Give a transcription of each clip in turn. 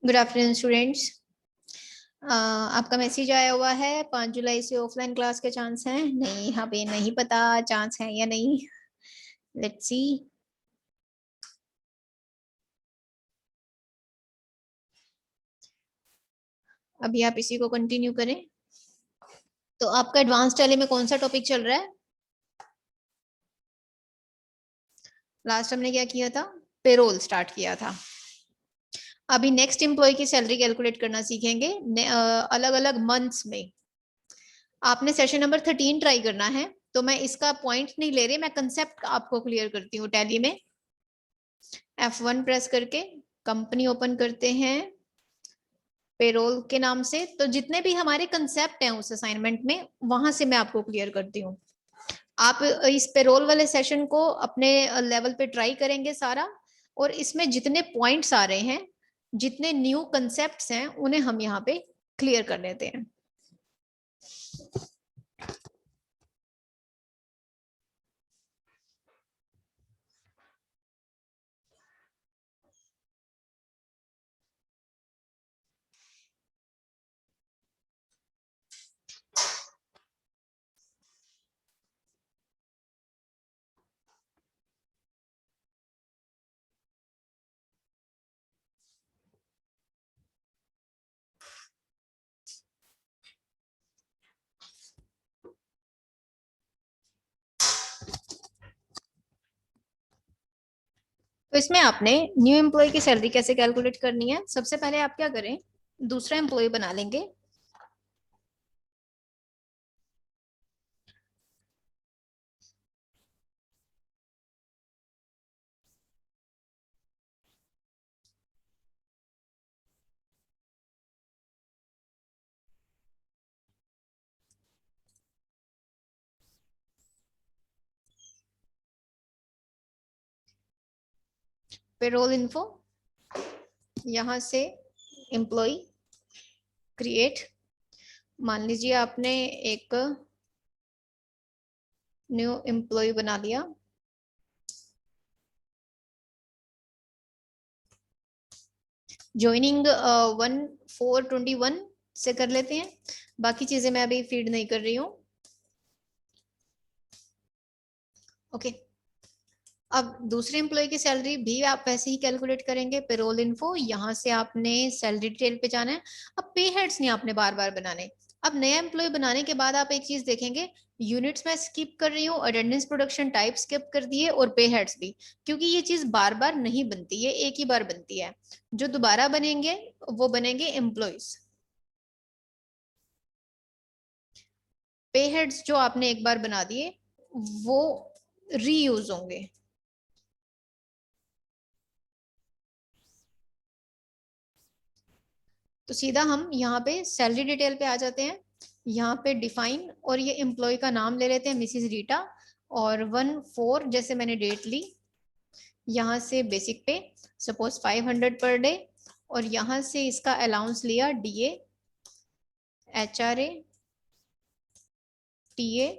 Good afternoon students. आपका message आया हुआ है 5 जुलाई से ऑफलाइन क्लास के चांस हैं नहीं, यहाँ पे नहीं पता चांस है या नहीं। Let's see. अभी आप इसी को कंटिन्यू करें। तो आपका एडवांस टैली में कौन सा टॉपिक चल रहा है? लास्ट हमने क्या किया था? पेरोल स्टार्ट किया था। अभी नेक्स्ट एम्प्लॉय की सैलरी कैलकुलेट करना सीखेंगे अलग अलग मंथ्स में। आपने सेशन नंबर 13 ट्राई करना है, तो मैं इसका पॉइंट नहीं ले रही, मैं कंसेप्ट आपको क्लियर करती हूँ। टैली में F1 प्रेस करके कंपनी ओपन करते हैं पेरोल के नाम से। तो जितने भी हमारे कंसेप्ट हैं उस असाइनमेंट में, वहां से मैं आपको क्लियर करती हूँ। आप इस पेरोल वाले सेशन को अपने लेवल पे ट्राई करेंगे सारा, और इसमें जितने पॉइंट्स आ रहे हैं, जितने न्यू कंसेप्ट्स हैं, उन्हें हम यहाँ पे क्लियर कर लेते हैं। तो इसमें आपने न्यू एम्प्लॉय की सैलरी कैसे कैलकुलेट करनी है, सबसे पहले आप क्या करें, दूसरा एम्प्लॉय बना लेंगे। पेरोल इन्फो, यहां से एम्प्लॉय क्रिएट। मान लीजिए आपने एक न्यू एम्प्लॉय बना लिया। ज्वाइनिंग 1/4/21 से कर लेते हैं, बाकी चीजें मैं अभी फीड नहीं कर रही हूँ। ओके। अब दूसरे एम्प्लॉय की सैलरी भी आप वैसे ही कैलकुलेट करेंगे। पेरोल इन्फो, यहाँ से आपने सैलरी डिटेल पे जाना है। अब पे हेड्स नहीं आपने बार बार बनाने। अब नया एम्प्लॉय बनाने के बाद आप एक चीज देखेंगे, यूनिट्स में स्किप कर रही हूँ, अटेंडेंस प्रोडक्शन टाइप स्किप कर दिए, और पे हेड्स भी, क्योंकि ये चीज बार बार नहीं बनती, ये एक ही बार बनती है। जो दोबारा बनेंगे वो बनेंगे एम्प्लॉयज। पे हेड्स जो आपने एक बार बना दिए वो रीयूज होंगे। तो सीधा हम यहाँ पे सैलरी डिटेल पे आ जाते हैं। यहाँ पे डिफाइन, और ये एम्प्लॉय का नाम ले लेते हैं मिसिज रीटा, और 1/4 जैसे मैंने डेट ली। यहाँ से बेसिक पे सपोज 500 पर डे, और यहाँ से इसका अलाउंस लिया DA, HRA, TA।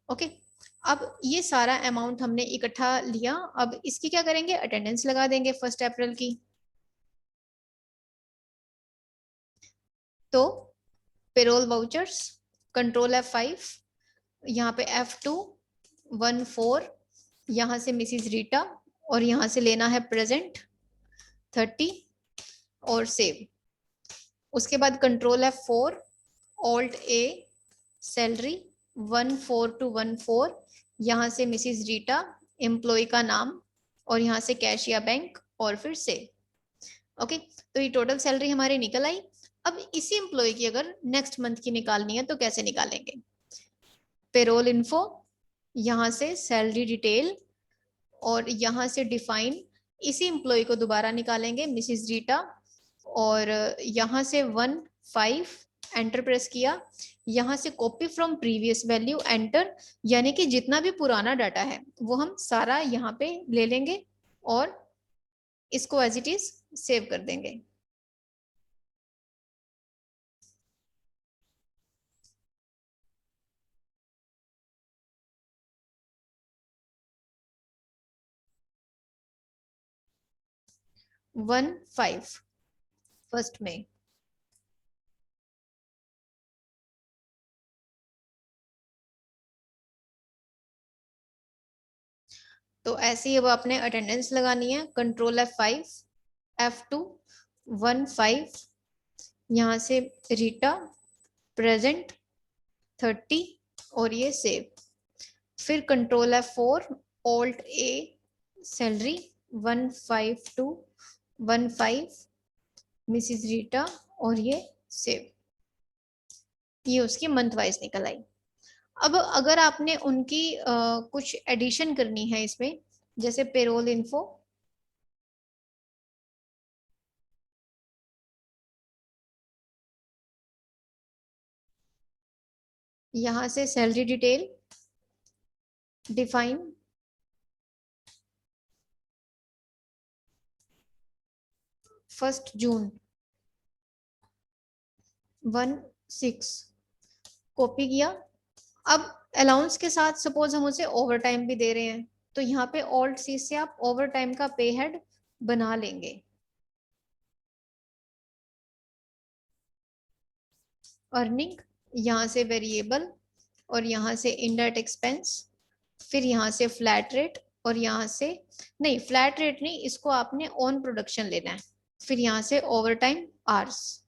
ओके। अब ये सारा अमाउंट हमने इकट्ठा लिया। अब इसकी क्या करेंगे, अटेंडेंस लगा देंगे 1 अप्रैल की। तो पेरोल वाउचर्स, कंट्रोल F5, यहाँ पे F2, 1/4, यहाँ से मिसिज रीटा, और यहाँ से लेना है प्रेजेंट 30, और सेव। उसके बाद control F4, Alt A, salary 1/4/1/4, यहाँ से मिसिज रीटा, एम्प्लॉय का नाम, और यहाँ से कैश या बैंक, और फिर सेव। ओके। तो ये टोटल सैलरी हमारी निकल आई। अब इसी एम्प्लॉय की अगर नेक्स्ट मंथ की निकालनी है तो कैसे निकालेंगे? पेरोल इन्फो, यहाँ से सैलरी डिटेल, और यहाँ से डिफाइन, इसी एम्प्लॉय को दोबारा निकालेंगे मिसिज रीटा, और यहाँ से 1/5 एंटर प्रेस किया। यहाँ से copy from previous value enter, यानी कि जितना भी पुराना डाटा है वो हम सारा यहाँ पे ले लेंगे, और इसको एज इट इज सेव कर देंगे। 15 फर्स्ट में। तो ऐसे ही अब आपने अटेंडेंस लगानी है। कंट्रोल F5, F2, 15, यहाँ से रीटा प्रेजेंट 30 और ये सेव। फिर control F4, alt A, salary 15215 Mrs Rita और ये सेव। ये उसकी मंथ वाइज निकल आई। अब अगर आपने उनकी कुछ एडिशन करनी है इसमें, जैसे पेरोल इन्फो, यहां से salary detail define, first June 16 copy किया। अब अलाउंस के साथ सपोज हम उसे ओवर टाइम भी दे रहे हैं, तो यहाँ पे ऑल्ट सी से आप ओवर टाइम का पे हेड बना लेंगे। अर्निंग, यहाँ से वेरिएबल और यहाँ से इनडायरेक्ट एक्सपेंस, फिर यहाँ से फ्लैट रेट और यहाँ से नहीं, फ्लैट रेट नहीं, इसको आपने ऑन प्रोडक्शन लेना है। फिर यहाँ से ओवर टाइम आवर्स,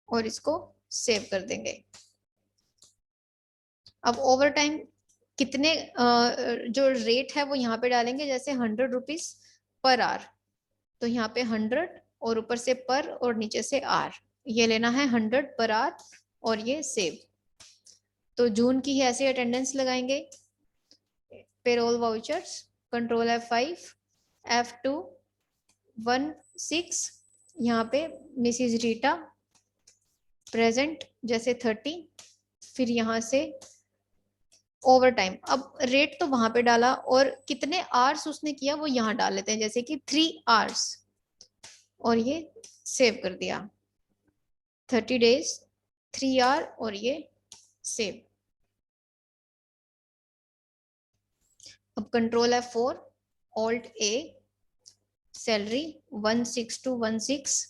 और इसको सेव कर देंगे। अब ओवर टाइम कितने जो रेट है वो यहाँ पे डालेंगे, जैसे 100 रुपीज पर आवर, तो यहाँ पे 100 और ऊपर से पर और नीचे से आर, ये लेना है 100 पर आवर और ये सेव। तो जून की ही ऐसे अटेंडेंस लगाएंगे। Payroll vouchers, control F5, F2, 16, यहाँ पे मिसिज रीटा प्रेजेंट जैसे 30, फिर यहाँ से ओवर टाइम। अब रेट तो वहां पे डाला और कितने आवर्स उसने किया वो यहाँ डाल लेते हैं, जैसे कि 3 आवर्स, और ये सेव कर दिया। 30 डेज 3 आवर और ये सेव। अब control F4, alt A, salary 16216,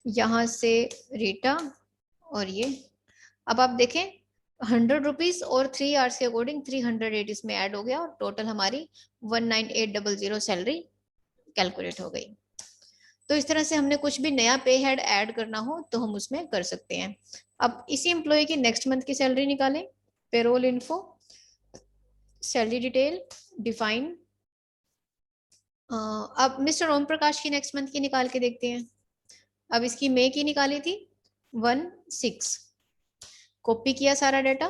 यहाँ से रीटा और ये। अब आप देखें 100 रुपीज और 3 आवर्स के अकॉर्डिंग 308 इसमें ऐड हो गया और टोटल हमारी 19800 सैलरी कैलकुलेट हो गई। तो इस तरह से हमने कुछ भी नया पे हेड ऐड करना हो तो हम उसमें कर सकते हैं। अब इसी एम्प्लॉय की नेक्स्ट मंथ की सैलरी निकालें। Payroll info, salary detail define. अब मिस्टर ओम प्रकाश की नेक्स्ट मंथ की निकाल के देखते हैं। अब इसकी मई की निकाली थी 16, कॉपी किया सारा डाटा,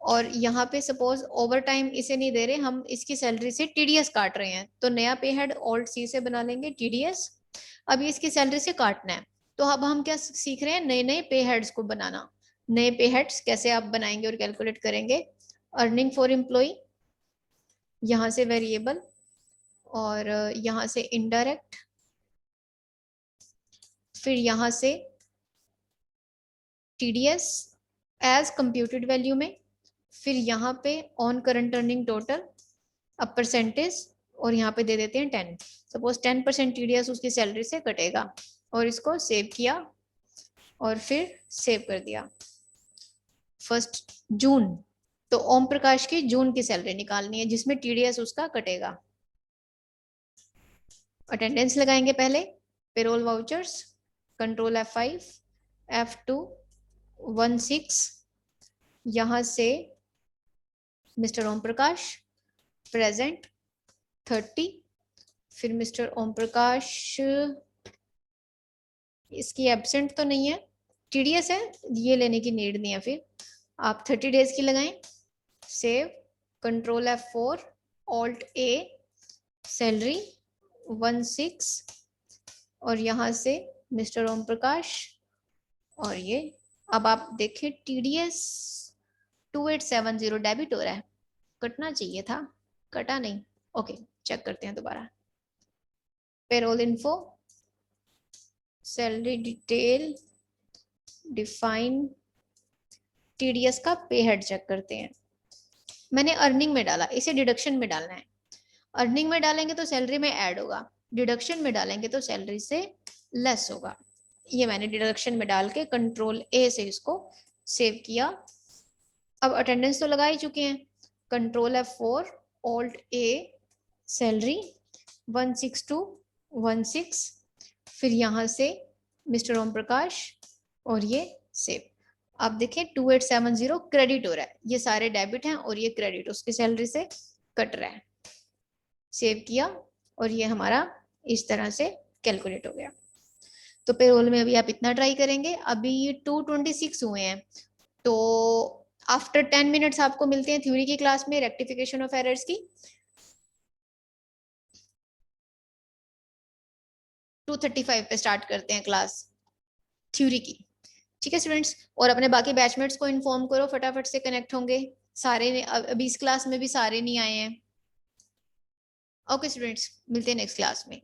और यहाँ पे सपोज ओवर टाइम इसे नहीं दे रहे, हम इसकी सैलरी से टीडीएस काट रहे हैं, तो नया पे हेड ऑल्ट सी से बना लेंगे टीडीएस। अब ये इसकी सैलरी से काटना है, तो अब हम क्या सीख रहे हैं, नए नए पे हेड्स को बनाना। नए पे हेड्स कैसे आप बनाएंगे और कैलकुलेट करेंगे। अर्निंग फॉर एम्प्लॉय, यहाँ से वेरिएबल और यहाँ से इनडायरेक्ट, फिर यहाँ से टीडीएस एज कंप्यूटेड वैल्यू में, फिर यहाँ पे ऑन करंट अर्निंग टोटल, अब परसेंटेज, और यहाँ पे दे देते हैं 10। सपोज 10% टीडीएस उसकी सैलरी से कटेगा, और इसको सेव किया और फिर सेव कर दिया। फर्स्ट जून, तो ओम प्रकाश की जून की सैलरी निकालनी है जिसमें टीडीएस उसका कटेगा। अटेंडेंस लगाएंगे पहले। Payroll vouchers, control F5, F2, 16, यहाँ से मिस्टर ओम प्रकाश प्रेजेंट 30, फिर मिस्टर ओम प्रकाश, इसकी एब्सेंट तो नहीं है, टीडीएस है, ये लेने की नीड नहीं है, फिर आप 30 डेज की लगाएं। Save, control F4, alt A, salary 16, और यहाँ से मिस्टर ओम प्रकाश और ये। अब आप देखें टीडीएस 2870 डेबिट हो रहा है, कटना चाहिए था, कटा नहीं। ओके, चेक करते हैं दोबारा। Payroll info, salary detail define, TDS का पे हेड चेक करते हैं। मैंने अर्निंग में डाला, इसे डिडक्शन में डालना है। अर्निंग में डालेंगे तो सैलरी में ऐड होगा, डिडक्शन में डालेंगे तो सैलरी से लेस होगा। ये मैंने डिडक्शन में डाल के कंट्रोल ए से इसको सेव किया। अब अटेंडेंस तो लगा ही चुके हैं, कंट्रोल F4 ऑल्ट ए सैलरी 16216, फिर यहाँ से मिस्टर ओम प्रकाश और ये सेव। आप देखें 2870 क्रेडिट हो रहा है, ये सारे डेबिट हैं और ये क्रेडिट उसकी सैलरी से कट रहा है। सेव किया और ये हमारा इस तरह से कैलकुलेट हो गया। तो पेरोल में अभी आप इतना ट्राई करेंगे। अभी ये 226 हुए हैं, तो आफ्टर 10 मिनट्स आपको मिलते हैं थ्योरी की क्लास में रेक्टिफिकेशन ऑफ एरर्स की। 2:35 पे स्टार्ट करते हैं क्लास थ्योरी की। ठीक है स्टूडेंट्स, और अपने बाकी बैचमेट्स को इन्फॉर्म करो, फटाफट से कनेक्ट होंगे। सारे अभी इस क्लास में भी सारे नहीं आए हैं। ओके स्टूडेंट्स, मिलते हैं नेक्स्ट क्लास में।